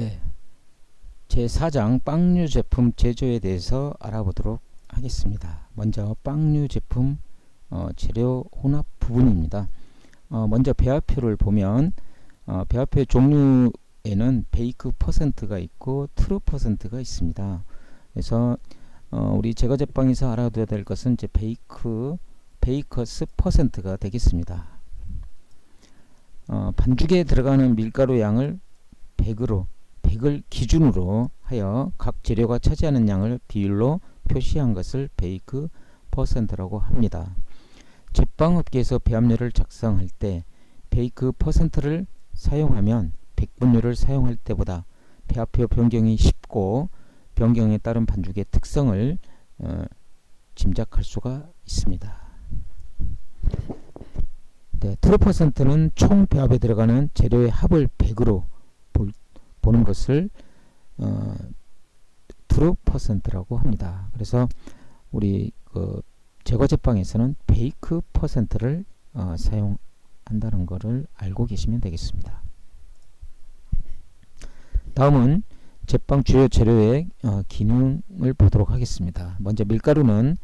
네, 제4장 빵류 제품 제조에 대해서 알아보도록 하겠습니다. 먼저 빵류 제품 재료 혼합 부분입니다. 먼저 배합표를 보면 배합표 종류에는 베이크 퍼센트가 있고 트루 퍼센트가 있습니다. 그래서 우리 제과제빵에서 알아둬야 될 것은 이제 베이커스 퍼센트가 되겠습니다. 반죽에 들어가는 밀가루 양을 100을 기준으로 하여 각 재료가 차지하는 양을 비율로 표시한 것을 베이크 퍼센트라고 합니다. 제빵업계에서 배합료를 작성할 때 베이크 퍼센트를 사용하면 백분율을 사용할 때보다 배합표 변경이 쉽고 변경에 따른 반죽의 특성을 짐작할 수가 있습니다. 네, 트루 퍼센트는 총 배합에 들어가는 재료의 합을 100으로 보는 것을 트루 퍼센트라고 합니다. 그래서 우리 제과제빵에서는 베이크 퍼센트를 사용한다는 것을 알고 계시면 되겠습니다. 다음은 제빵 주요 재료의 기능을 보도록 하겠습니다. 먼저 밀가루는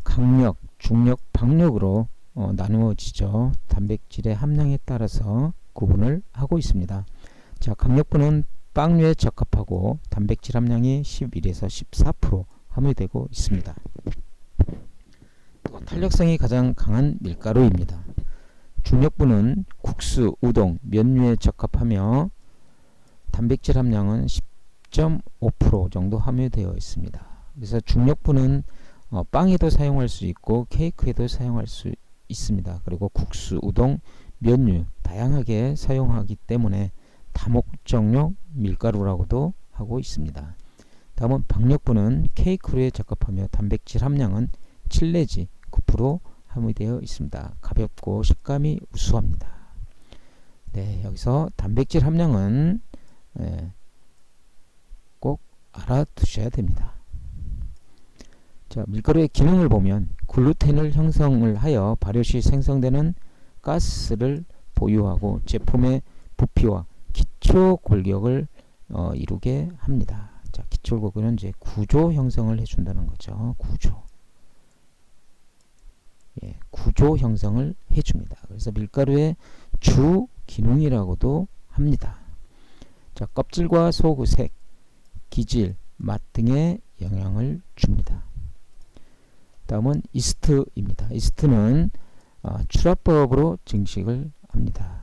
강력, 중력, 박력으로 나누어지죠. 단백질의 함량에 따라서 구분을 하고 있습니다. 자, 강력분은 빵류에 적합하고 단백질 함량이 11에서 14% 함유되고 있습니다. 탄력성이 가장 강한 밀가루입니다. 중력분은 국수, 우동, 면류에 적합하며 단백질 함량은 10.5% 정도 함유되어 있습니다. 그래서 중력분은 빵에도 사용할 수 있고 케이크에도 사용할 수 있습니다. 그리고 국수, 우동, 면류 다양하게 사용하기 때문에 다목적용 밀가루라고도 하고 있습니다. 다음은 박력분은 케이크류에 적합하며 단백질 함량은 7 내지 9% 함유되어 있습니다. 가볍고 식감이 우수합니다. 네, 여기서 단백질 함량은 꼭 알아두셔야 됩니다. 자, 밀가루의 기능을 보면 글루텐을 형성을 하여 발효 시 생성되는 가스를 보유하고 제품의 부피와 기초 골격을 이루게 합니다. 자, 기초 골격은 이제 구조 형성을 해준다는 거죠. 구조 형성을 해줍니다. 그래서 밀가루의 주 기능이라고도 합니다. 자, 껍질과 속 색, 기질, 맛 등에 영향을 줍니다. 다음은 이스트입니다. 이스트는 출하법으로 증식을 합니다.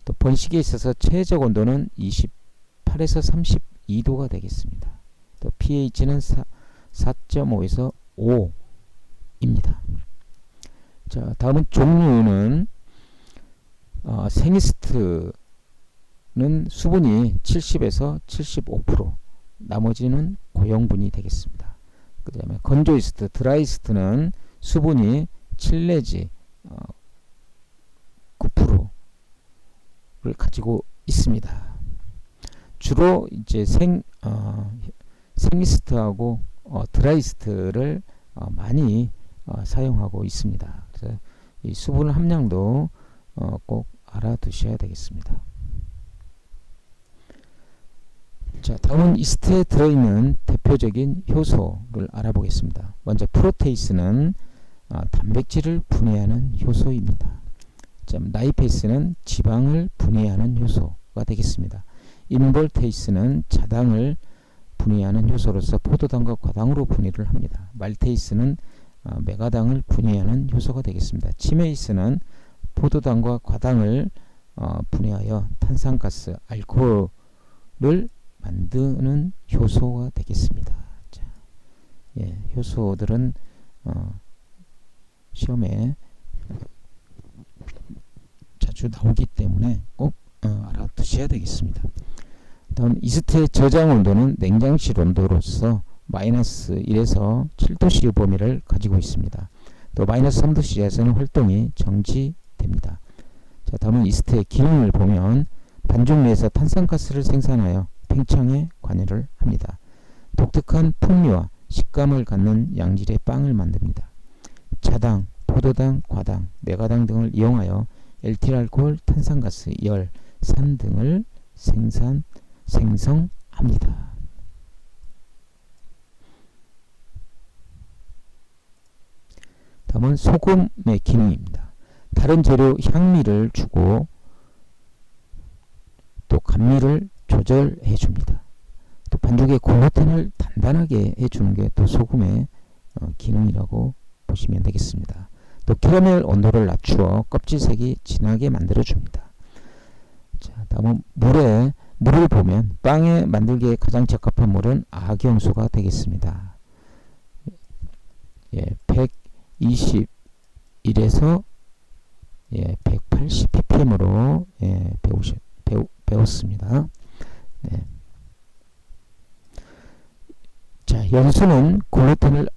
또 번식에 있어서 최적 온도는 28에서 32도가 되겠습니다. 또 pH는 4.5에서 5입니다. 자, 다음은 종류는 생이스트는 수분이 70에서 75%, 나머지는 고형분이 되겠습니다. 그 다음에 건조이스트, 드라이이스트는 수분이 7 내지 9%를 가지고 있습니다. 주로 이제 생이스트하고 드라이이스트를 많이 사용하고 있습니다. 그래서 이 수분 함량도 꼭 알아두셔야 되겠습니다. 자, 다음은 이스트에 들어있는 대표적인 효소를 알아보겠습니다. 먼저 프로테이스는 단백질을 분해하는 효소입니다. 나이페이스는 지방을 분해하는 효소가 되겠습니다. 인볼테이스는 자당을 분해하는 효소로서 포도당과 과당으로 분해를 합니다. 말테이스는 메가당을 분해하는 효소가 되겠습니다. 치메이스는 포도당과 과당을 분해하여 탄산가스, 알코올을 만드는 효소가 되겠습니다. 자, 효소들은 시험에 자주 나오기 때문에 꼭 알아두셔야 되겠습니다. 다음 이스트의 저장 온도는 냉장실 온도로서 마이너스 1에서 7도씨의 범위를 가지고 있습니다. 또 마이너스 3도씨 이하에서는 활동이 정지됩니다. 자, 다음은 이스트의 기능을 보면 반죽 내에서 탄산가스를 생산하여 팽창에 관여를 합니다. 독특한 풍미와 식감을 갖는 양질의 빵을 만듭니다. 자당, 포도당, 과당, 메가당 등을 이용하여 에틸알코올, 탄산가스, 열, 산 등을 생성합니다. 다음은 소금의 기능입니다. 다른 재료 향미를 주고 또 감미를 조절해 줍니다. 또 반죽의 글루텐을 단단하게 해주는 게 또 소금의 기능이라고 보시면 되겠습니다. 또 캐러멜 온도를 낮추어 껍질색이 진하게 만들어 줍니다. 자, 다음은 물을 보면 빵에 만들기에 가장 적합한 물은 악영수가 되겠습니다. 121에서 180 ppm으로 배웠습니다. 네. 자, 연수는 글루텐을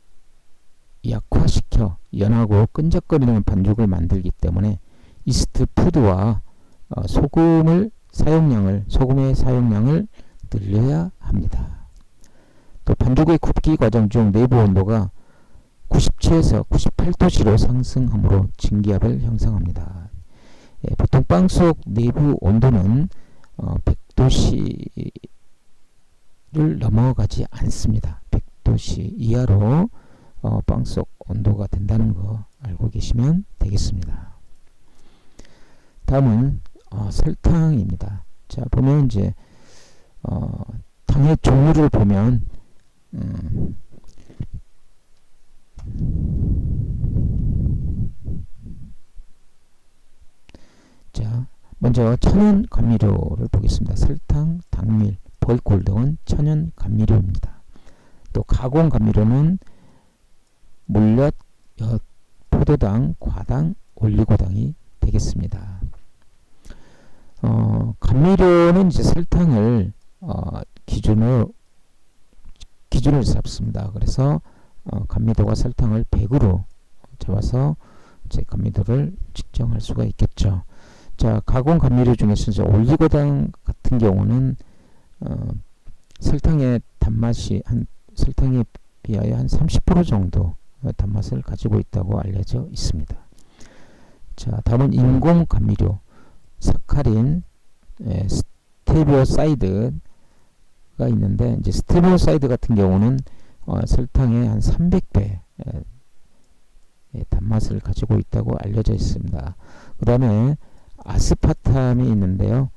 약화시켜 연하고 끈적거리는 반죽을 만들기 때문에 이스트 푸드와 소금의 사용량을 늘려야 합니다. 또 반죽의 굽기 과정 중 내부 온도가 97에서 98도씨로 상승하므로 증기압을 형성합니다. 보통 빵 속 내부 온도는 100도씨를 넘어가지 않습니다. 100도씨 이하로 빵 속 온도가 된다는 거 알고 계시면 되겠습니다. 다음은 설탕입니다. 자, 보면 이제 당의 종류를 보면 자, 먼저 천연 감미료를 보겠습니다. 설탕, 당밀, 보이콜 등은 천연 감미료입니다. 또 가공 감미료는 물엿, 엿, 포도당, 과당, 올리고당이 되겠습니다. 감미료는 이제 설탕을 기준으로 잡습니다. 그래서 감미도가 설탕을 100으로 잡아서 제 감미도를 측정할 수가 있겠죠. 자, 가공 감미료 중에서 이제 올리고당 같은 경우는 설탕의 단맛이 설탕에 비하여 한 30% 정도 단맛을 가지고 있다고 알려져 있습니다. 자, 다음은 인공 감미료, 사카린, 스테비오사이드가 있는데 이제 스테비오사이드 같은 경우는 설탕의 한 300배 단맛을 가지고 있다고 알려져 있습니다. 그 다음에 아스파탐이 있는데요.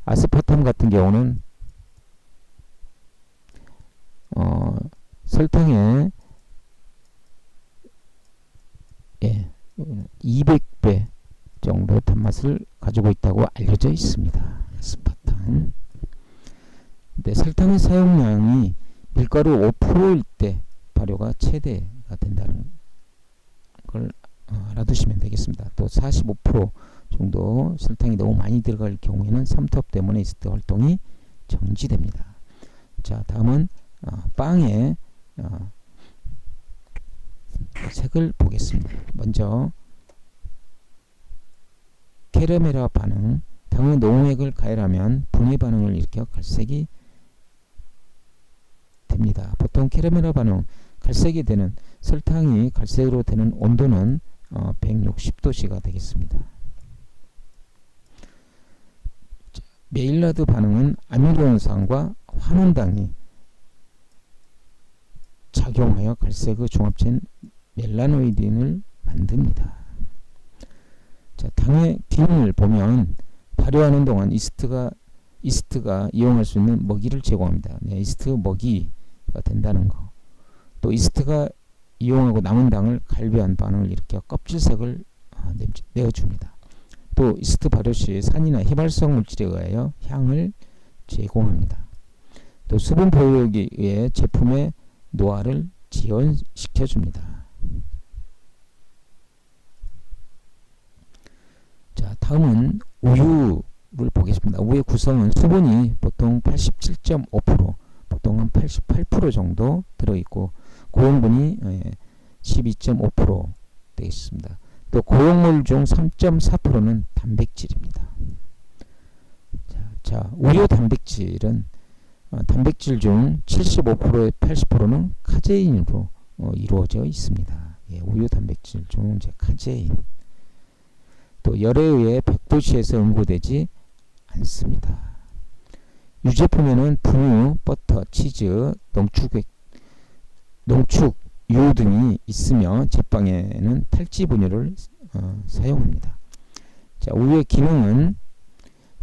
아스파탐 같은 경우는 설탕의 200배 정도 단맛을 가지고 있다고 알려져 있습니다. 아스파탐. 근데 설탕의 사용량이 밀가루 5%일 때 발효가 최대가 된다는 걸 알아두시면 되겠습니다. 또 45% 정도 설탕이 너무 많이 들어갈 경우에는 삼투압 때문에 이스트 활동이 정지됩니다. 자, 다음은 빵의 색을 보겠습니다. 먼저 캐러멜화 반응, 당의 농액을 가열하면 분해 반응을 일으켜 갈색이 됩니다. 보통 캐러멜화 반응, 갈색이 되는 설탕이 갈색으로 되는 온도는 160도씨가 되겠습니다. 메일라드 반응은 아미노산과 환원당이 작용하여 갈색의 종합체인 멜라노이딘을 만듭니다. 자, 당의 기능을 보면 발효하는 동안 이스트가 이용할 수 있는 먹이를 제공합니다. 네, 이스트 먹이가 된다는 거. 또 이스트가 이용하고 남은 당을 갈비한 반응을 일으켜 껍질색을 내어줍니다. 또 이스트 발효 시 산이나 휘발성 물질에 의하여 향을 제공합니다. 또 수분 보호에 의해 제품의 노화를 지연시켜줍니다. 자, 다음은 우유를 보겠습니다. 우유의 구성은 수분이 보통 87.5%, 보통 한 88% 정도 들어있고 고용분이 12.5% 되어 있습니다. 또 고용물 중 3.4%는 단백질입니다. 자, 우유 단백질은 단백질 중 75%에 80%는 카제인으로 이루어져 있습니다. 우유 단백질 중 이제 카제인. 또 열에 의해 100도씨에서 응고되지 않습니다. 유제품에는 분유, 버터, 치즈, 농축유 등이 있으며 제빵에는 탈지 분유를 사용합니다. 자, 우유의 기능은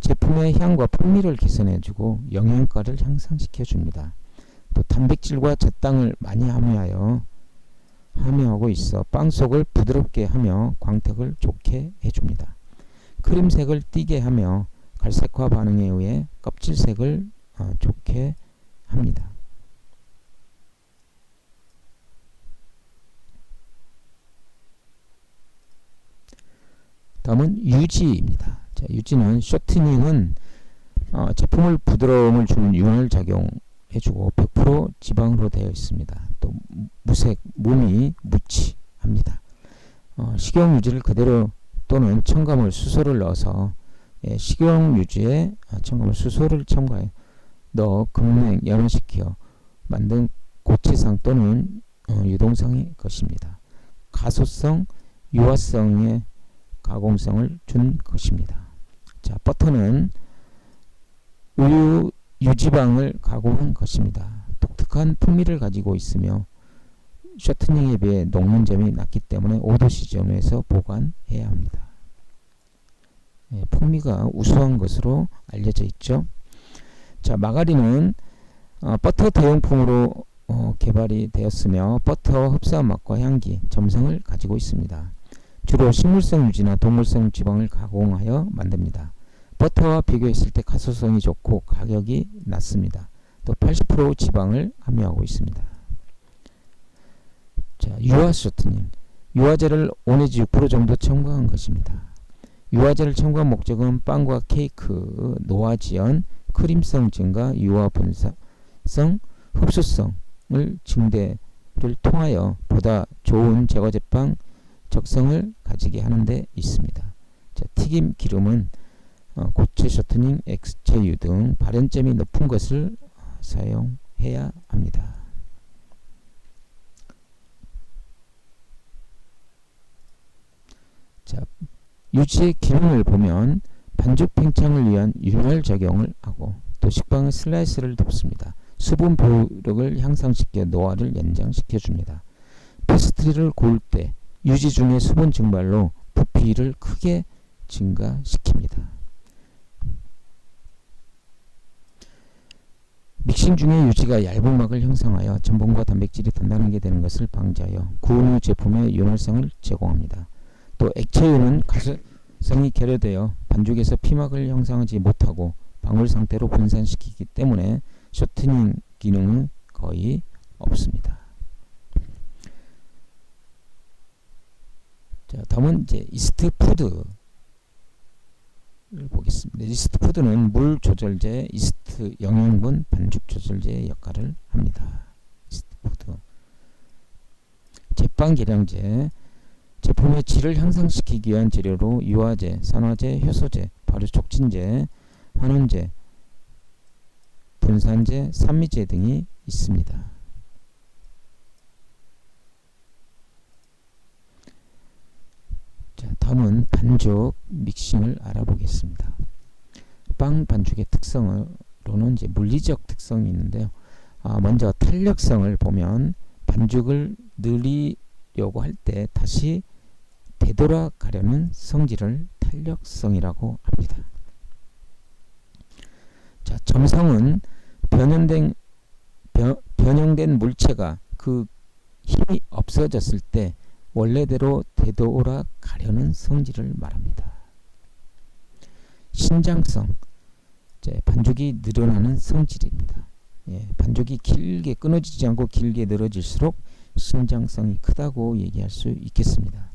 제품의 향과 풍미를 개선해주고 영양가를 향상시켜줍니다. 또 단백질과 젖당을 많이 함유하고 있어 빵 속을 부드럽게 하며 광택을 좋게 해줍니다. 크림색을 띠게 하며 갈색화 반응에 의해 껍질색을 좋게 합니다. 다음은 유지입니다. 자, 유지는 쇼트닝은 제품을 부드러움을 주는 윤활 작용해주고 100% 지방으로 되어 있습니다. 또 몸이 무치합니다. 식용 유지를 그대로 또는 첨가물 수소를 넣어서 식용 유지에 첨가물 수소를 첨가해 넣어 급냉 연화시켜 만든 고체상 또는 유동성의 것입니다. 가소성, 유화성의 가공성을 준 것입니다. 자, 버터는 우유 유지방을 가공한 것입니다. 독특한 풍미를 가지고 있으며 쇼트닝에 비해 녹는 점이 낮기 때문에 5도 시점에서 보관해야 합니다. 풍미가 우수한 것으로 알려져 있죠. 자, 마가린은 버터 대용품으로 개발이 되었으며 버터 흡사한 맛과 향기, 점성을 가지고 있습니다. 주로 식물성 유지나 동물성 지방을 가공하여 만듭니다. 버터와 비교했을 때 가소성이 좋고 가격이 낮습니다. 또 80% 지방을 함유하고 있습니다. 자, 유화 쇼트닝. 유화제를 5 내지 6% 정도 첨가한 것입니다. 유화제를 첨가한 목적은 빵과 케이크, 노화지연, 크림성 증가, 유화 분사성, 흡수성을 증대를 통하여 보다 좋은 제과제빵 적성을 가지게 하는 데 있습니다. 자, 튀김 기름은 고체 쇼트닝, 액체유 등 발연점이 높은 것을 사용해야 합니다. 자, 유지의 기능을 보면 반죽 팽창을 위한 윤활 작용을 하고 또 식빵의 슬라이스를 돕습니다. 수분 보호력을 향상시켜 노화를 연장시켜 줍니다. 페스트리를 구울 때 유지 중의 수분 증발로 부피를 크게 증가시킵니다. 믹싱 중에 유지가 얇은 막을 형성하여 전분과 단백질이 단단하게 되는 것을 방지하여 구운 후 제품의 윤활성을 제공합니다. 또 액체유는 가스성이 결여되어 반죽에서 피막을 형성하지 못하고 방울 상태로 분산시키기 때문에 쇼트닝 기능은 거의 없습니다. 자, 다음은 이제 이스트 푸드를 보겠습니다. 이스트 푸드는 물 조절제, 이스트 영양분 반죽 조절제의 역할을 합니다. 이스트 푸드. 제빵 계량제. 제품의 질을 향상시키기 위한 재료로 유화제, 산화제, 효소제, 발효 촉진제, 환원제, 분산제, 산미제 등이 있습니다. 자, 다음은 반죽 믹싱을 알아보겠습니다. 빵 반죽의 특성으로는 이제 물리적 특성이 있는데요. 먼저 탄력성을 보면 반죽을 늘리려고 할 때 다시 되돌아가려는 성질을 탄력성이라고 합니다. 자, 점성은 변형된 물체가 그 힘이 없어졌을 때 원래대로 되돌아가려는 성질을 말합니다. 신장성, 반죽이 늘어나는 성질입니다. 반죽이 길게 끊어지지 않고 길게 늘어질수록 신장성이 크다고 얘기할 수 있겠습니다.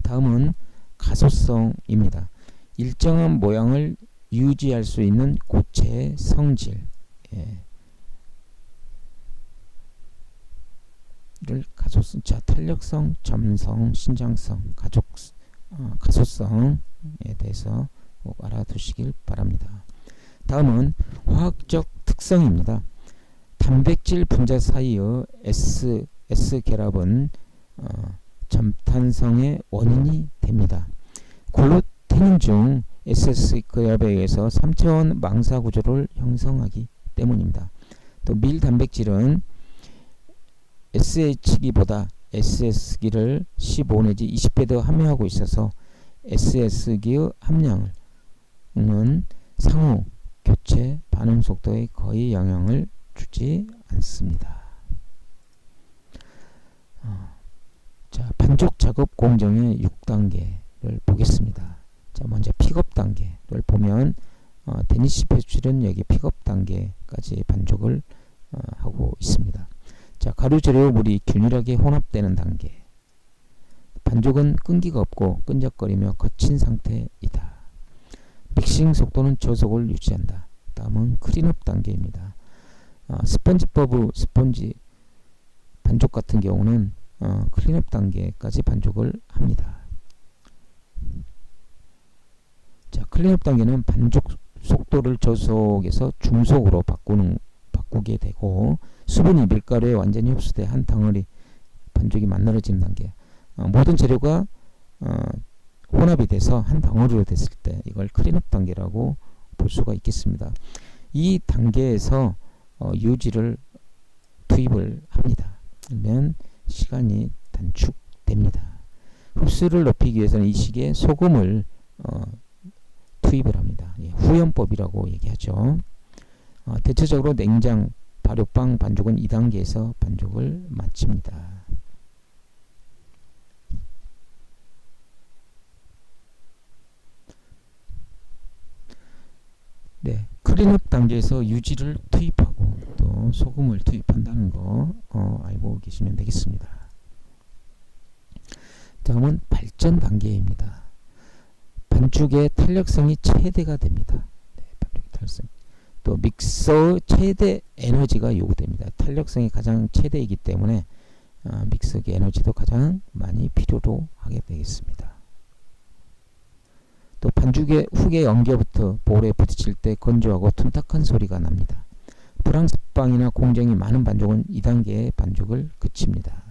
다음은 가소성입니다. 일정한 모양을 유지할 수 있는 고체의 성질, 를 가소성, 자, 탄력성, 점성, 신장성, 가소성에 대해서 꼭 알아두시길 바랍니다. 다음은 화학적 특성입니다. 단백질 분자 사이의 S 결합은 점탄성의 원인이 됩니다. 글루테닌 중 SS 기압에 의해서 3차원 망사 구조를 형성하기 때문입니다. 또 밀 단백질은 SH기보다 SS기를 15 내지 20배 더 함유하고 있어서 SS기의 함량은 상호 교체 반응 속도에 거의 영향을 주지 않습니다. 자, 반죽 작업 공정의 6단계를 보겠습니다. 자, 먼저 픽업 단계를 보면 데니시 배출은 여기 픽업 단계까지 반죽을 하고 있습니다. 자, 가루 재료 물이 균일하게 혼합되는 단계. 반죽은 끈기가 없고 끈적거리며 거친 상태이다. 믹싱 속도는 저속을 유지한다. 다음은 클린업 단계입니다. 스펀지 반죽 같은 경우는 클린업 단계까지 반죽을 합니다. 자, 클린업 단계는 반죽 속도를 저속에서 중속으로 바꾸게 되고 수분이 밀가루에 완전히 흡수돼 한 덩어리 반죽이 만들어지는 단계. 모든 재료가 혼합이 돼서 한 덩어리로 됐을 때 이걸 클린업 단계라고 볼 수가 있겠습니다. 이 단계에서 유지를 투입을 합니다. 그러면 시간이 단축됩니다. 흡수를 높이기 위해서는 이 시기에 소금을 투입을 합니다. 후연법이라고 얘기하죠. 대체적으로 냉장 발효빵 반죽은 2단계에서 반죽을 마칩니다. 네, 클린업 단계에서 유지를 투입하고 또 소금을 투입한다는 거 알고 계시면 되겠습니다. 다음은 발전 단계입니다. 반죽의 탄력성이 최대가 됩니다. 네, 반죽의 탄력성. 또 믹서의 최대 에너지가 요구됩니다. 탄력성이 가장 최대이기 때문에 믹서기 에너지도 가장 많이 필요로 하게 되겠습니다. 또 반죽의 훅의 연결부터 볼에 부딪힐 때 건조하고 둔탁한 소리가 납니다. 프랑스 빵이나 공정이 많은 반죽은 2단계의 반죽을 그칩니다.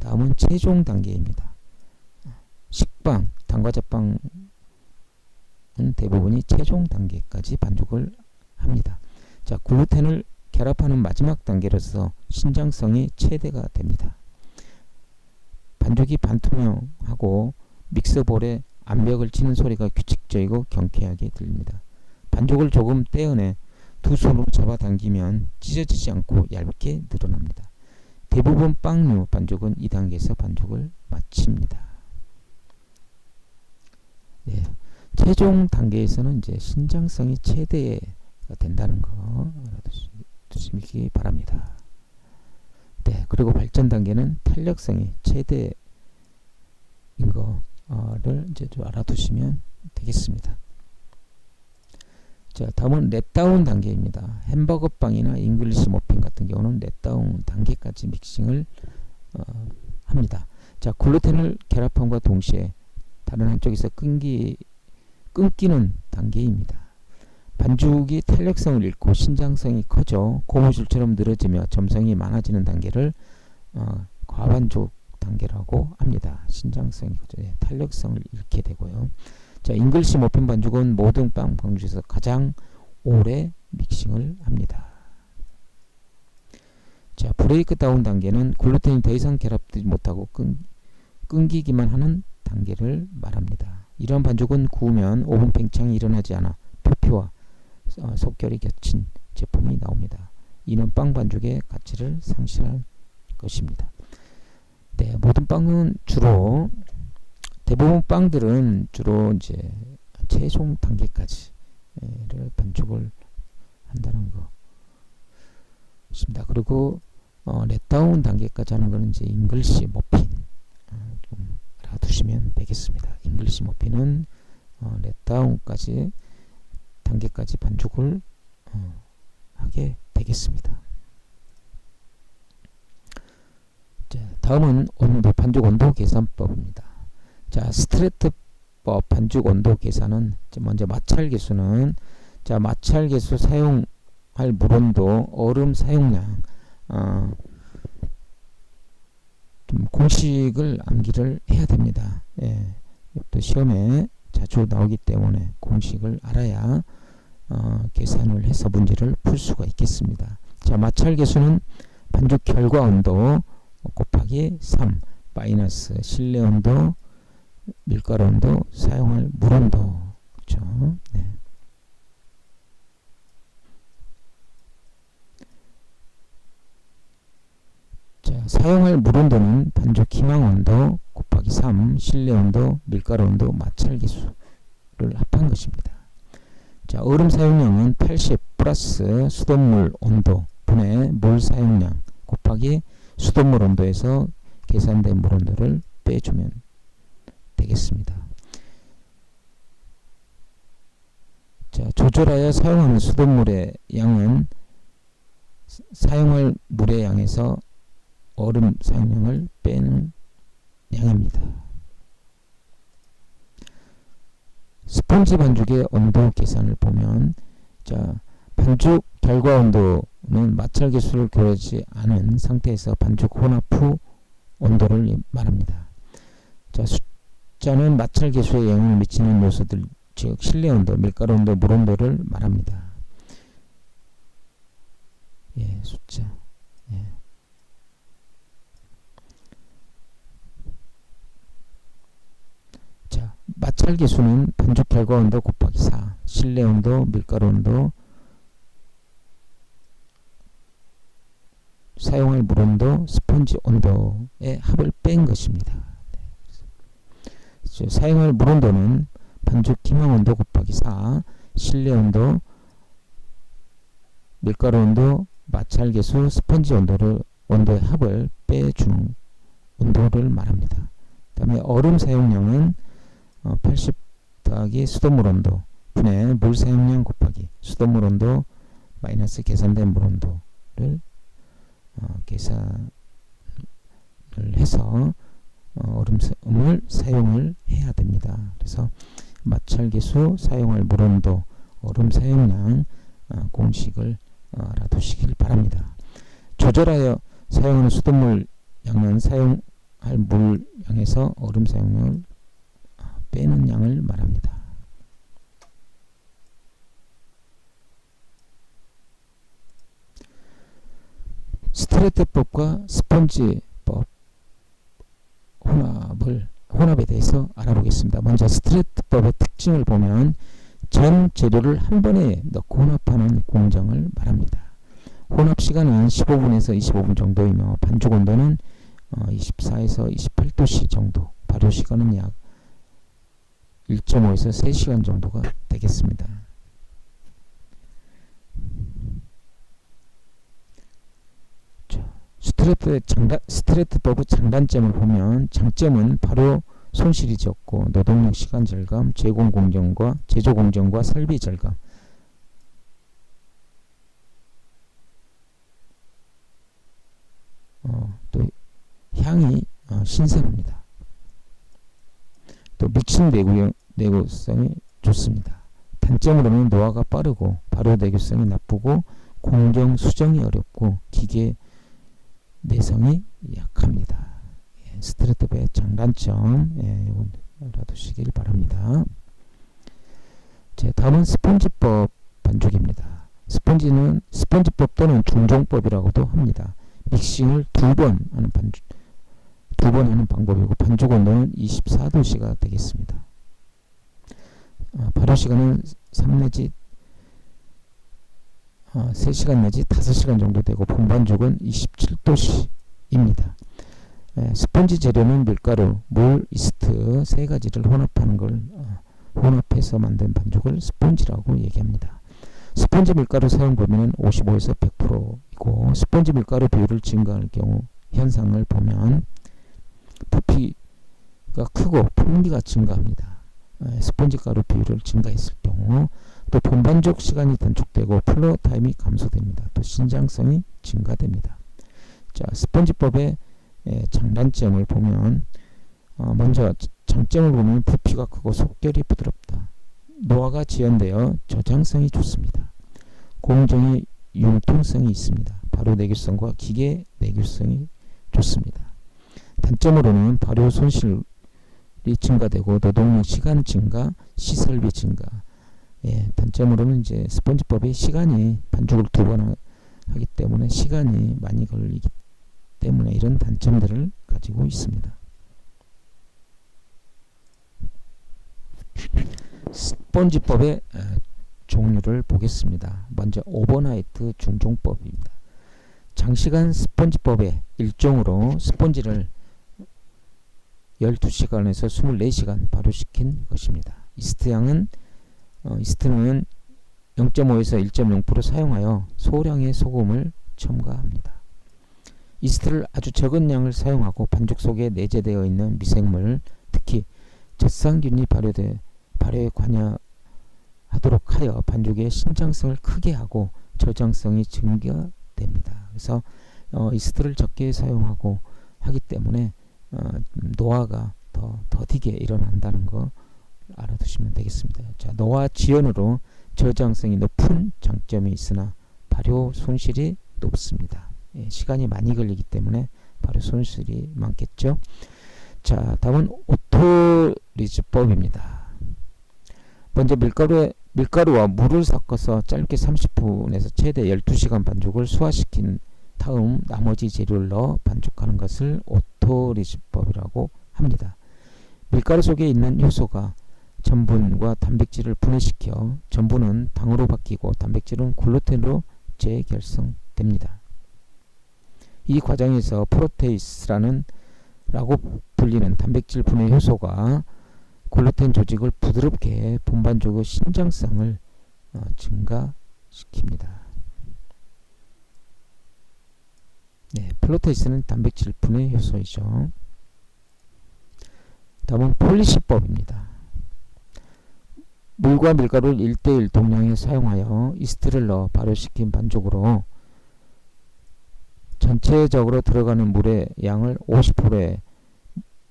다음은 최종 단계입니다. 식빵, 단과자빵은 대부분이 최종 단계까지 반죽을 합니다. 자, 글루텐을 결합하는 마지막 단계로서 신장성이 최대가 됩니다. 반죽이 반투명하고 믹서볼에 암벽을 치는 소리가 규칙적이고 경쾌하게 들립니다. 반죽을 조금 떼어내 두 손으로 잡아당기면 찢어지지 않고 얇게 늘어납니다. 대부분 빵류 반죽은 2단계에서 반죽을 마칩니다. 네, 최종 단계에서는 이제 신장성이 최대가 된다는 거 알아두시기 바랍니다. 네, 그리고 발전 단계는 탄력성이 최대인 거를 이제 좀 알아두시면 되겠습니다. 자, 다음은 렛다운 단계입니다. 햄버거 빵이나 잉글리시 머핀 같은 경우는 렛다운 단계까지 믹싱을 합니다. 자, 글루텐을 결합함과 동시에 다른 한쪽에서 끊기는 단계입니다. 반죽이 탄력성을 잃고 신장성이 커져 고무줄처럼 늘어지며 점성이 많아지는 단계를 과반죽 단계라고 합니다. 신장성이 커져 탄력성을 잃게 되고요. 자, 잉글리시 머핀 반죽은 모든 빵 반죽에서 가장 오래 믹싱을 합니다. 자, 브레이크 다운 단계는 글루텐이 더 이상 결합되지 못하고 끊기기만 하는 단계를 말합니다. 이런 반죽은 구우면 오븐 팽창이 일어나지 않아 표피와 속결이 겹친 제품이 나옵니다. 이는 빵 반죽의 가치를 상실할 것입니다. 네, 모든 빵은 대부분 빵들은 주로 이제 최종 단계까지를 반죽을 한다는 것입니다. 그리고 렛다운 단계까지 하는 것은 이제 잉글리시 머핀 좀 알아두시면 되겠습니다. 잉글리시 머핀은 렛다운까지 단계까지 반죽을 하게 되겠습니다. 자, 다음은 반죽 온도 계산법입니다. 자, 스트레트법 반죽 온도 계산은 먼저 마찰계수는 마찰계수 사용할 물온도, 얼음 사용량 좀 공식을 암기를 해야 됩니다. 예, 또 시험에 자주 나오기 때문에 공식을 알아야 계산을 해서 문제를 풀 수가 있겠습니다. 자, 마찰 계수는 반죽 결과 온도 곱하기 3 마이너스 실내 온도, 밀가루 온도, 사용할 물 온도. 그렇죠? 네. 자, 사용할 물 온도는 반죽 기망 온도 곱하기 3 실내 온도, 밀가루 온도, 마찰 계수를 합한 것입니다. 자, 얼음 사용량은 80 플러스 수돗물 온도 분의 물 사용량 곱하기 수돗물 온도에서 계산된 물 온도를 빼주면 되겠습니다. 자, 조절하여 사용하는 수돗물의 양은 사용할 물의 양에서 얼음 사용량을 빼는 양입니다. 스펀지 반죽의 온도 계산을 보면, 자, 반죽 결과 온도는 마찰 계수를 교하지 않은 상태에서 반죽 혼합 후 온도를 말합니다. 자, 숫자는 마찰 계수에 영향을 미치는 요소들, 즉 실내 온도, 밀가루 온도, 물 온도를 말합니다. 예, 숫자. 예. 자, 마찰 계수는 반죽 결과 온도 곱하기 4, 실내 온도, 밀가루 온도, 사용할 물 온도, 스펀지 온도의 합을 뺀 것입니다. 네. 사용할 물 온도는 반죽 기망 온도 곱하기 4, 실내 온도, 밀가루 온도, 마찰 계수, 스펀지 온도의 합을 빼주는 온도를 말합니다. 그 다음에 얼음 사용량은 80 더하기 수돗물 온도 분의 물 사용량 곱하기 수돗물 온도 마이너스 계산된 물 온도를 계산을 해서 얼음을 사용을 해야 됩니다. 그래서 마찰 계수, 사용할 물 온도, 얼음 사용량 공식을 알아두시길 바랍니다. 조절하여 사용하는 수돗물 양은 사용할 물 양에서 얼음 사용량을 빼는 양을 말합니다. 스트레트법과 스펀지법 혼합에 대해서 알아보겠습니다. 먼저 스트레트법의 특징을 보면 전 재료를 한 번에 넣고 혼합하는 공정을 말합니다. 혼합 시간은 15분에서 25분 정도이며 반죽 온도는 24에서 28도씨 정도, 발효 시간은 약 1.5에서 3시간 정도가 되겠습니다. 스트레트법의 장단점을 보면 장점은 바로 손실이 적고 노동력 시간 절감, 제조 공정과 설비 절감, 또 향이 신선합니다. 또 믹싱 내구성이 좋습니다. 단점으로는 노화가 빠르고 발효 내구성이 나쁘고 공정 수정이 어렵고 기계 내성이 약합니다. 스트레트법의 장단점, 이건 알아두시길 바랍니다. 자, 다음은 스펀지법 반죽입니다. 스펀지법 또는 중종법이라고도 합니다. 믹싱을 두 번 하는 방법이고 반죽 온도는 24도씨가 되겠습니다. 발효 시간은 3시간 내지 5시간 정도 되고 본반죽은 27도씨입니다. 스펀지 재료는 밀가루, 물, 이스트 세 가지를 혼합해서 만든 반죽을 스펀지라고 얘기합니다. 스펀지 밀가루 사용 범위는 55에서 100%이고 스펀지 밀가루 비율을 증가할 경우 현상을 보면 부피가 크고 풍미가 증가합니다. 스펀지 가루 비율을 증가했을 경우 또 본반죽 시간이 단축되고 플로우 타임이 감소됩니다. 또 신장성이 증가됩니다. 자, 스펀지법의 장단점을 보면 먼저 장점을 보면 부피가 크고 속결이 부드럽다. 노화가 지연되어 저장성이 좋습니다. 공정의 융통성이 있습니다. 발효 내구성과 기계 내구성이 좋습니다. 단점으로는 발효 손실과 증가되고 노동력 시간 증가, 시설비 증가. 단점으로는 이제 스폰지법이 시간이 반죽을 2번 하기 때문에 시간이 많이 걸리기 때문에 이런 단점들을 가지고 있습니다. 스폰지법의 종류를 보겠습니다. 먼저 오버나이트 중종법입니다. 장시간 스폰지법의 일종으로 스폰지를 12시간에서 24시간 발효시킨 것입니다. 이스트는 0.5에서 1.0% 사용하여 소량의 소금을 첨가합니다. 이스트를 아주 적은 양을 사용하고 반죽 속에 내재되어 있는 미생물, 특히 젖산균이 발효에 관여하도록 하여 반죽의 신장성을 크게 하고 저장성이 증가됩니다. 그래서 이스트를 적게 사용하고 하기 때문에 노화가 더 더디게 일어난다는 거 알아두시면 되겠습니다. 자, 노화 지연으로 저장성이 높은 장점이 있으나 발효 손실이 높습니다. 시간이 많이 걸리기 때문에 발효 손실이 많겠죠. 자, 다음은 오토리즈법입니다. 먼저 밀가루와 물을 섞어서 짧게 30분에서 최대 12시간 반죽을 소화시킨 다음 나머지 재료를 넣어 반죽하는 것을 오토리즈법이라고 합니다. 밀가루 속에 있는 효소가 전분과 단백질을 분해시켜 전분은 당으로 바뀌고 단백질은 글루텐으로 재결성됩니다. 이 과정에서 프로테이스라고 불리는 단백질 분해 효소가 글루텐 조직을 부드럽게 본반죽의 신장성을 증가시킵니다. 프로테이스는 단백질 분해 효소이죠. 다음은 폴리시법입니다. 물과 밀가루를 1:1 동량에 사용하여 이스트를 넣어 발효시킨 반죽으로 전체적으로 들어가는 물의 양을 50%의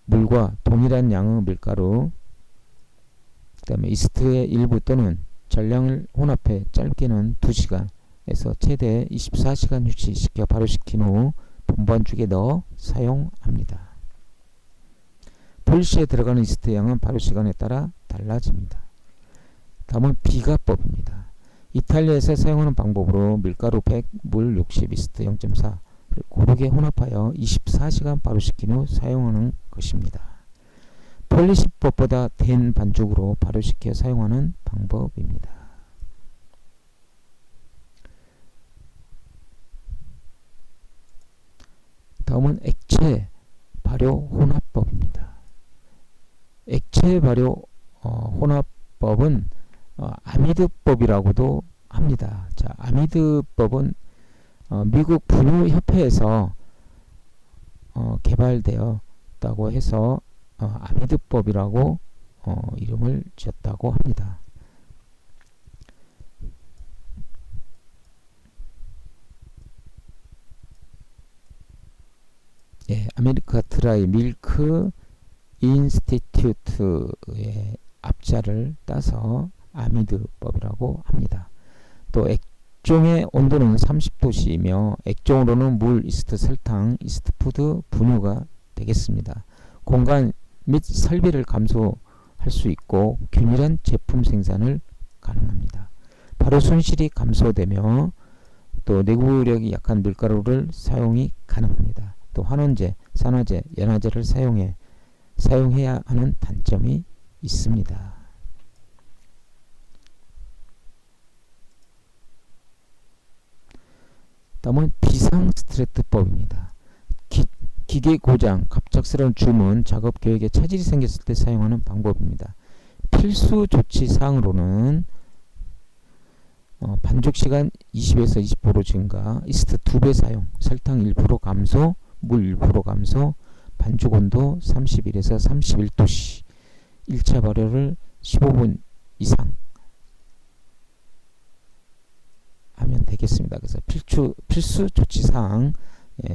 물과 동일한 양의 밀가루, 그 다음에 이스트의 일부 또는 전량을 혼합해 짧게는 2시간에서 최대 24시간 휴지시켜 발효시킨 후 본반죽에 넣어 사용합니다. 폴리시에 들어가는 이스트 양은 발효 시간에 따라 달라집니다. 다음은 비가법입니다. 이탈리아에서 사용하는 방법으로 밀가루 100, 물 60, 이스트 0.4를 고르게 혼합하여 24시간 발효시킨 후 사용하는 것입니다. 폴리시법보다 된 반죽으로 발효시켜 사용하는 방법입니다. 다음은 액체 발효 혼합법입니다. 액체 발효 혼합법은 아미드법이라고도 합니다. 자, 아미드법은 미국 분유협회에서 개발되었다고 해서 아미드법이라고 이름을 지었다고 합니다. 아메리카 드라이 밀크 인스티튜트의 앞자를 따서 아미드법이라고 합니다. 또 액종의 온도는 30도씨이며 액종으로는 물, 이스트, 설탕, 이스트 푸드, 분유가 되겠습니다. 공간 및 설비를 감소할 수 있고 균일한 제품 생산을 가능합니다. 발효 손실이 감소되며 또 내구력이 약한 밀가루를 사용이 가능합니다. 또 환원제, 산화제, 연화제를 사용해야 하는 단점이 있습니다. 다음은 비상스트레트법입니다. 기계 고장, 갑작스러운 주문, 작업 계획에 차질이 생겼을 때 사용하는 방법입니다. 필수 조치 사항으로는 반죽 시간 20에서 20% 증가, 이스트 2배 사용, 설탕 1% 감소, 물 1% 감소, 반죽 온도 31에서 31도씨, 1차 발효를 15분 이상 하면 되겠습니다. 그래서 필수 조치사항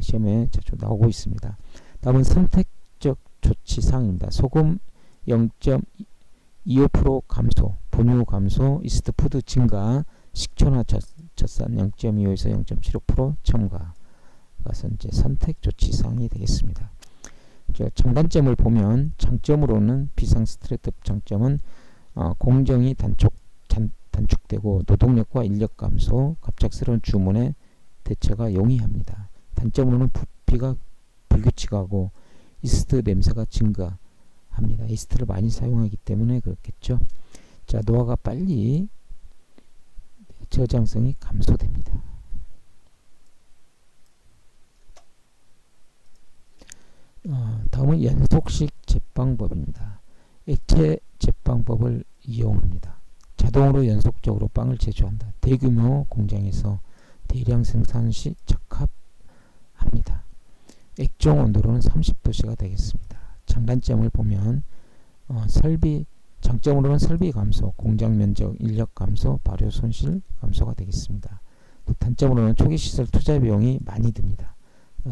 시험에 자주 나오고 있습니다. 다음은 선택적 조치사항입니다. 소금 0.25% 감소, 분유 감소, 이스트 푸드 증가, 식초나 젖산 0.25에서 0.75% 첨가. 그것은 이제 선택 조치사항이 되겠습니다. 장단점을 보면 장점으로는 비상 스트레스 장점은 공정이 단축되고 노동력과 인력 감소, 갑작스러운 주문에 대처가 용이합니다. 단점으로는 부피가 불규칙하고 이스트 냄새가 증가합니다. 이스트를 많이 사용하기 때문에 그렇겠죠. 자, 노화가 빨리 저장성이 감소됩니다. 다음은 연속식 제빵법입니다. 액체 제빵법을 이용합니다. 자동으로 연속적으로 빵을 제조한다. 대규모 공장에서 대량 생산 시 적합합니다. 액종 온도로는 30도씨가 되겠습니다. 장단점을 보면 장점으로는 설비 감소, 공장 면적, 인력 감소, 발효 손실 감소가 되겠습니다. 단점으로는 초기 시설 투자 비용이 많이 듭니다.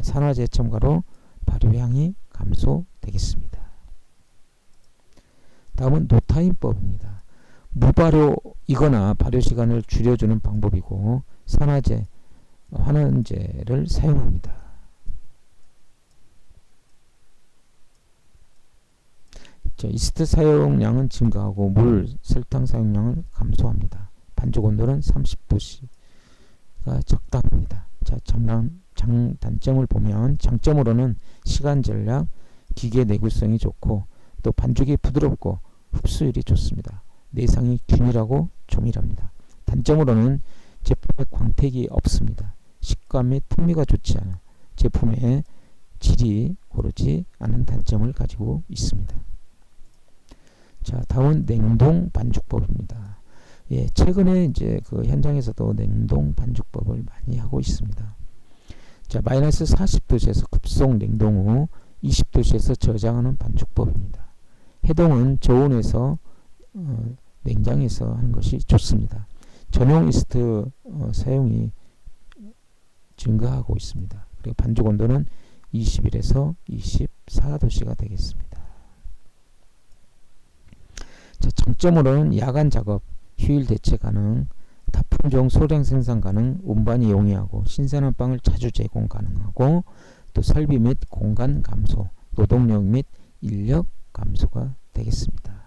산화제 첨가로 발효량이 감소되겠습니다. 다음은 노타임법입니다. 무발효이거나 발효 시간을 줄여주는 방법이고 산화제, 환원제를 사용합니다. 이스트 사용량은 증가하고 물, 설탕 사용량을 감소합니다. 반죽 온도는 30도씨가 적당합니다. 자, 장단점을 보면 장점으로는 시간 절약, 기계 내구성이 좋고 또 반죽이 부드럽고 흡수율이 좋습니다. 내상이 균일하고 조밀합니다. 단점으로는 제품에 광택이 없습니다. 식감 및 풍미가 좋지 않아 제품의 질이 고르지 않은 단점을 가지고 있습니다. 자, 다음은 냉동 반죽법입니다. 최근에 이제 그 현장에서도 냉동 반죽법을 많이 하고 있습니다. 자, 마이너스 40도씨에서 급속 냉동 후 20도씨에서 저장하는 반죽법입니다. 해동은 저온에서 냉장에서 하는 것이 좋습니다. 전용 이스트 사용이 증가하고 있습니다. 그리고 반죽 온도는 21에서 24도씨가 되겠습니다. 자, 장점으로는 야간 작업, 휴일 대체 가능, 다품종 소량 생산 가능, 운반이 용이하고 신선한 빵을 자주 제공 가능하고 또 설비 및 공간 감소, 노동력 및 인력 감소가 되겠습니다.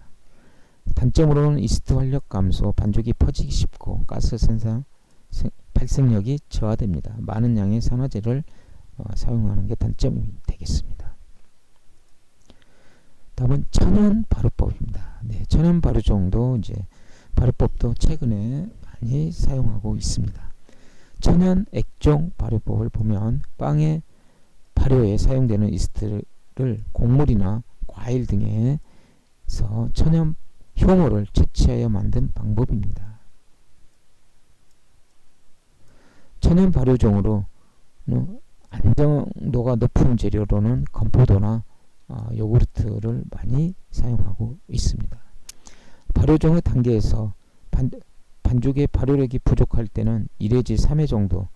단점으로는 이스트 활력 감소, 반죽이 퍼지기 쉽고 가스 발생력이 저하됩니다. 많은 양의 산화제를 사용하는 게 단점이 되겠습니다. 다음은 천연 발효법입니다. 천연 발효종도 이제 발효법도 최근에 많이 사용하고 있습니다. 천연 액종 발효법을 보면 빵의 발효에 사용되는 이스트를 곡물이나 과일 등에서 천연 효모를 채취하여 만든 방법입니다. 천연 발효종으로 안정도가 높은 재료로는 건포도나 요구르트를 많이 사용하고 있습니다. 발효종의 단계에서 반죽의 발효력이 부족할 때는 1회지 3회 정도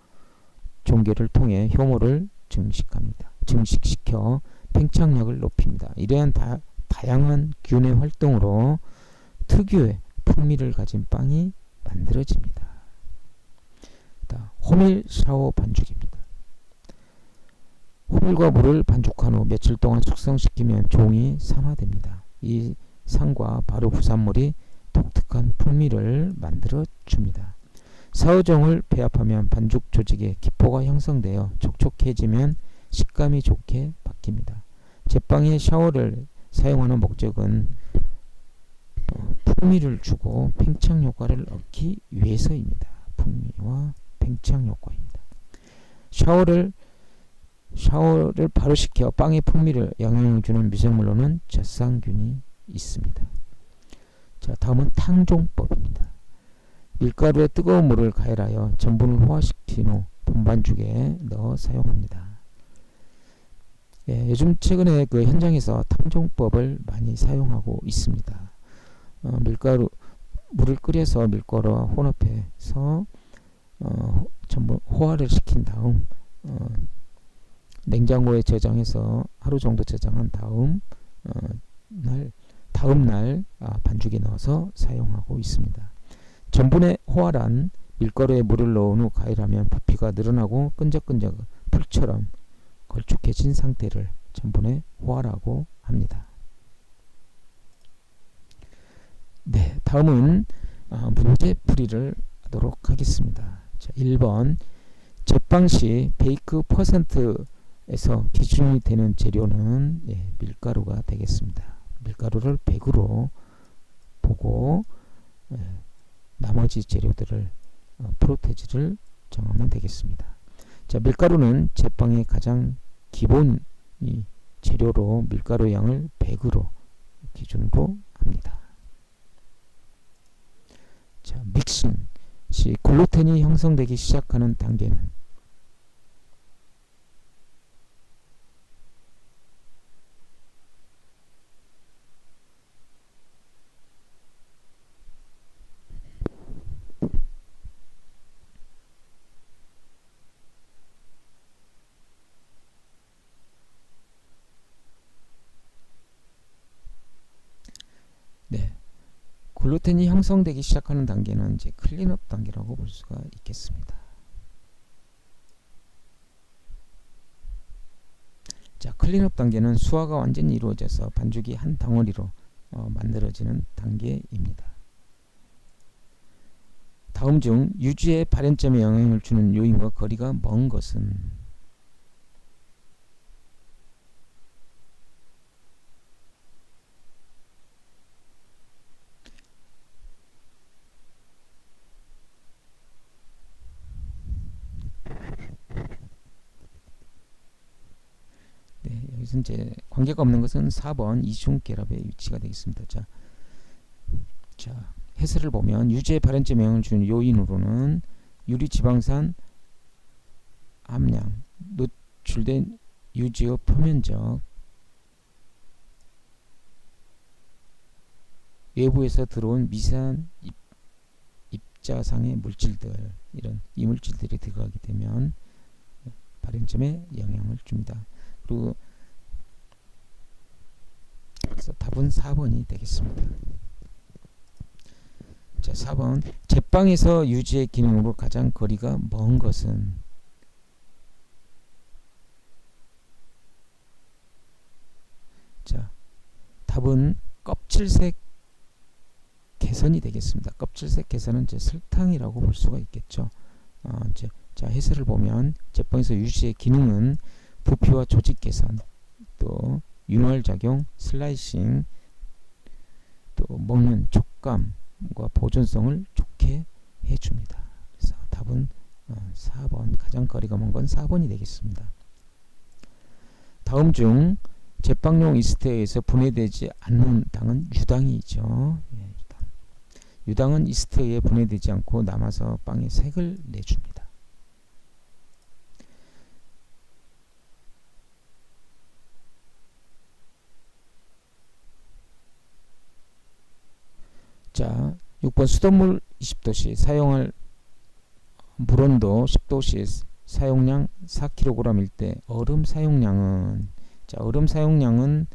종계를 통해 효모를 증식시켜 팽창력을 높입니다. 이러한 다양한 균의 활동으로 특유의 풍미를 가진 빵이 만들어집니다. 호밀 샤워 반죽입니다. 호밀과 물을 반죽한 후 며칠 동안 숙성시키면 종이 산화됩니다. 이 산과 발효 부산물이 독특한 풍미를 만들어 줍니다. 사오종을 배합하면 반죽 조직에 기포가 형성되어 촉촉해지면 식감이 좋게 바뀝니다. 제빵에 샤워를 사용하는 목적은 풍미를 주고 팽창 효과를 얻기 위해서입니다. 풍미와 팽창 효과입니다. 샤워를 발효시켜 빵의 풍미를 영향을 주는 미생물로는 젖산균이 있습니다. 자, 다음은 탕종법입니다. 밀가루에 뜨거운 물을 가열하여 전분을 호화시킨 후 본반죽에 넣어 사용합니다. 요즘 최근에 그 현장에서 탕종법을 많이 사용하고 있습니다. 물을 끓여서 밀가루와 혼합해서 전분 호화를 시킨 다음 냉장고에 저장해서 하루 정도 저장한 다음 날 반죽에 넣어서 사용하고 있습니다. 전분의 호화란 밀가루에 물을 넣은 후 가열하면 부피가 늘어나고 끈적끈적 풀처럼 걸쭉해진 상태를 전분의 호화라고 합니다. 네, 다음은 문제 풀이를 하도록 하겠습니다. 자, 1번 제빵 시 베이크 퍼센트에서 기준이 되는 재료는 밀가루가 되겠습니다. 밀가루를 100으로 보고 나머지 재료들을 프로테지를 정하면 되겠습니다. 자, 밀가루는 제빵의 가장 기본 재료로 밀가루 양을 100으로 기준으로 합니다. 자, 믹싱 시 글루텐이 형성되기 시작하는 단계는 네, 글루텐이 형성되기 시작하는 단계는 이제 클린업 단계라고 볼 수가 있겠습니다. 자, 클린업 단계는 수화가 완전히 이루어져서 반죽이 한 덩어리로 만들어지는 단계입니다. 다음 중 유지의 발현점에 영향을 주는 요인과 거리가 먼 것은 네, 여기서 이제 관계가 없는 것은 4번 이중 결합의 위치가 되겠습니다. 자, 해설을 보면 유지의 발현점에 영향을 주는 요인으로는 유리지방산 함량, 노출된 유지의 표면적, 외부에서 들어온 미세한 입자상의 물질들, 이런 이물질들이 들어가게 되면 발현점에 영향을 줍니다. 그리고 그래서 답은 4번이 되겠습니다. 자, 4번 제빵에서 유지의 기능으로 가장 거리가 먼 것은 자, 답은 껍질색 개선이 되겠습니다. 껍질색 개선은 이제 설탕이라고 볼 수가 있겠죠. 자, 해설을 보면 제빵에서 유지의 기능은 부피와 조직 개선, 또 윤활 작용, 슬라이싱, 또 먹는 촉감과 보존성을 좋게 해줍니다. 그래서 답은 4번, 가장 거리가 먼 건 4번이 되겠습니다. 다음 중 제빵용 이스트에 의해서 분해되지 않는 당은 유당이죠. 유당은 이스트에 의해 분해되지 않고 남아서 빵에 색을 내줍니다. 자, 6번 수돗물 20도씨 사용할 물온도 10도씨 사용량 4kg일 때 얼음 사용량은 자, 얼음 사용량은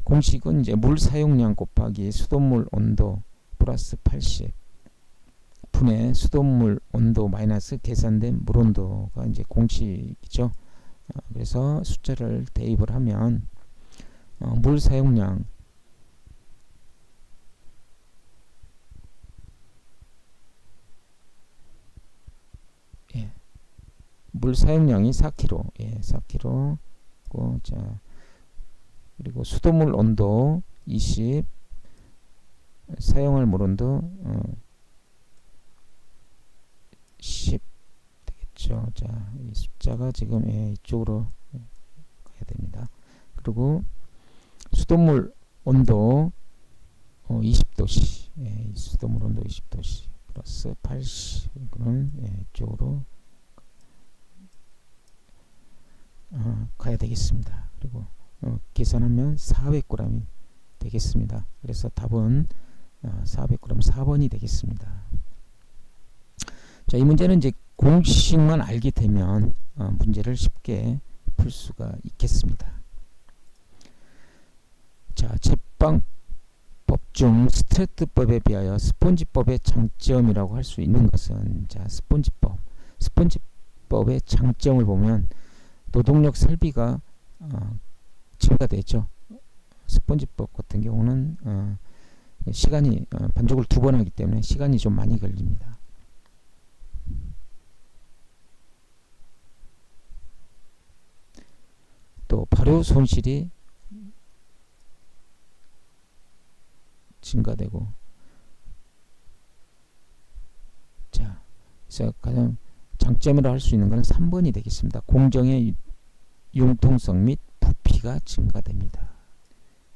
공식은 이제 물 사용량 곱하기 수돗물 온도 플러스 80 분의 수돗물 온도 마이너스 계산된 물 온도가 이제 공식이죠. 그래서 숫자를 대입을 하면 물 사용량 물 사용량이 4kg 4kg 자, 그리고 수돗물 온도 20 사용할 물 온도 10 되겠죠. 자, 이 숫자가 지금 이쪽으로 가야 됩니다. 그리고 수돗물 온도 20도씨 수돗물 온도 20도씨 플러스 80 이거는 이쪽으로 가야 되겠습니다. 그리고 계산하면 400g이 되겠습니다. 그래서 답은 400g 4번이 되겠습니다. 자, 이 문제는 이제 공식만 알게 되면 문제를 쉽게 풀 수가 있겠습니다. 자, 제빵법 중 스트레트법에 비하여 스폰지법의 장점이라고 할 수 있는 것은 자, 스폰지법 스폰지법의 장점을 보면 노동력 설비가 증가되죠. 스폰지법 같은 경우는 시간이 반죽을 2번 하기 때문에 시간이 좀 많이 걸립니다. 또 발효 손실이 증가되고, 자, 그래서 가장 장점이라 할 수 있는 것은 3번이 되겠습니다. 공정의 융통성 및 부피가 증가됩니다.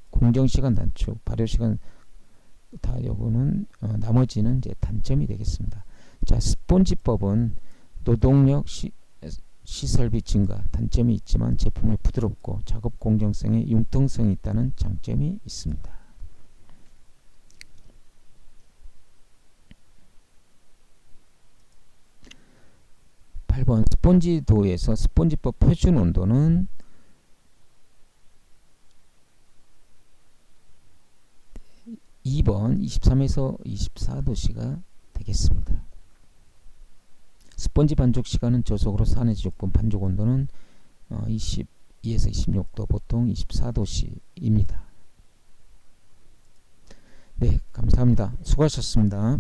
공정시간 단축, 발효시간 다 요거는 나머지는 이제 단점이 되겠습니다. 자, 스폰지법은 노동력 시설비 증가 단점이 있지만 제품이 부드럽고 작업 공정성에 융통성이 있다는 장점이 있습니다. (8번) 스폰지도에서 스폰지법 표준 온도는 2번 23에서 24도씨가 되겠습니다. 스폰지 반죽 시간은 저속으로 4-6분, 반죽 온도는 22에서 26도, 보통 24도씨입니다. 네, 감사합니다. 수고하셨습니다.